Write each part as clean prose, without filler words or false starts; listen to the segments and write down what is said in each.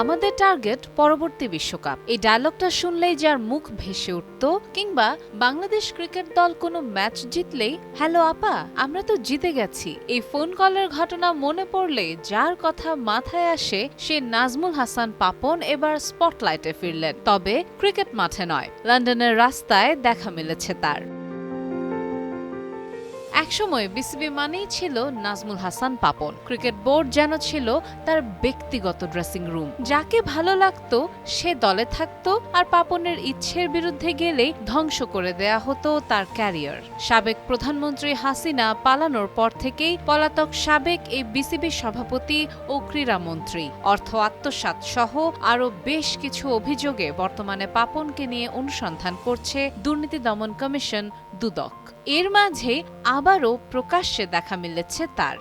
আমাদের টার্গেট পরবর্তী বিশ্বকাপ। এই ডায়লগটা শুনলেই যার মুখ ভেসে উঠত, কিংবা বাংলাদেশ ক্রিকেট দল কোনো ম্যাচ জিতলেই হ্যালো আপা, আমরা তো জিতে গেছি, এই ফোন কলের ঘটনা মনে পড়লে যার কথা মাথায় আসে সে নাজমুল হাসান পাপন এবার স্পটলাইটে ফিরলেন। তবে ক্রিকেট মাঠে নয়, লন্ডনের রাস্তায় দেখা মিলেছে তার। একসময় বিসিবি মানেই ছিল নাজমুল হাসান পাপন। ক্রিকেট বোর্ড যেন ছিল তার ব্যক্তিগত ড্রেসিং রুম। যাকে ভালো লাগতো সে দলে থাকতো, আর পাপনের ইচ্ছের বিরুদ্ধে গেলেই ধ্বংস করে দেয়া হতো তার ক্যারিয়ার। সাবেক প্রধানমন্ত্রী হাসিনা পালানোর পর থেকেই পলাতক সাবেক এই বিসিবি সভাপতি ও ক্রীড়ামন্ত্রী অর্থ আত্মসাৎ সহ আরও বেশ কিছু অভিযোগে বর্তমানে পাপনকে নিয়ে অনুসন্ধান করছে দুর্নীতি দমন কমিশন দুদক। এর মাঝে আবারও প্রকাশ্যে দেখা মিলেছে তার।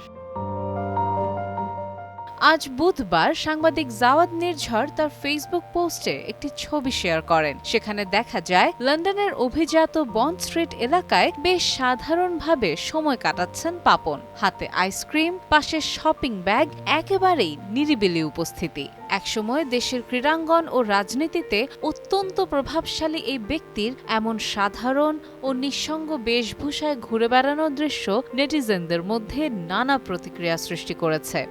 আজ বুধবার সাংবাদিক জাওয়াদ নির্ঝর তার ফেসবুক পোস্টে একটি ছবি শেয়ার করেন। সেখানে দেখা যায় লন্ডনের অভিজাত বন্ড স্ট্রিট এলাকায় বেশ সাধারণভাবে সময় কাটাচ্ছেন পাপন। হাতে আইসক্রিম, পাশে শপিং ব্যাগ, একেবারেই নিরিবিলি উপস্থিতি। একসময় দেশের ক্রীড়াঙ্গন ও রাজনীতিতে অত্যন্ত প্রভাবশালী এই ব্যক্তির এমন সাধারণ ও নিঃসঙ্গ বেশভূষায় ঘুরে বেড়ানোর দৃশ্য নেটিজেনদের মধ্যে নানা প্রতিক্রিয়া সৃষ্টি করেছে।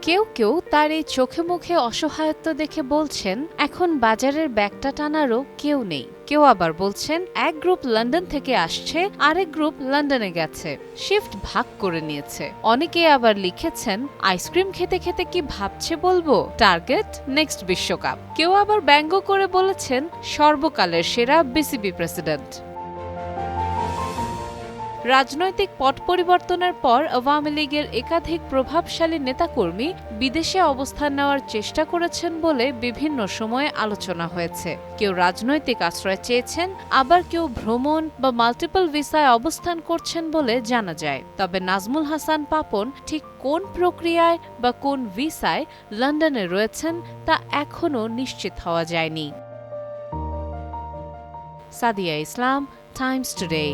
কেউ কেউ তার এই চোখে মুখে অসহায়ত্ব দেখে বলছেন এখন বাজারের ব্যাগটা টানারও কেউ নেই। কেউ আবার বলছেন এক গ্রুপ লন্ডন থেকে আসছে, আরেক গ্রুপ লন্ডনে গেছে, শিফট ভাগ করে নিয়েছে। অনেকে আবার লিখেছেন আইসক্রিম খেতে খেতে কি ভাবছে বলবো, টার্গেট নেক্সট বিশ্বকাপ। কেউ আবার ব্যঙ্গ করে বলেছেন সর্বকালের সেরা বিসিবি প্রেসিডেন্ট। রাজনৈতিক পট পরিবর্তনের পর আওয়ামী লীগের একাধিক প্রভাবশালী নেতাকর্মী বিদেশে অবস্থান নেওয়ার চেষ্টা করেছেন বলে বিভিন্ন সময়ে আলোচনা হয়েছে। কেউ রাজনৈতিক আশ্রয় চেয়েছেন, আবার কেউ ভ্রমণ বা মাল্টিপল ভিসায় অবস্থান করছেন বলে জানা যায়। তবে নাজমুল হাসান পাপন ঠিক কোন প্রক্রিয়ায় বা কোন ভিসায় লন্ডনে রয়েছেন তা এখনও নিশ্চিত হওয়া যায়নি। সাদিয়া ইসলাম, টাইমস টুডে।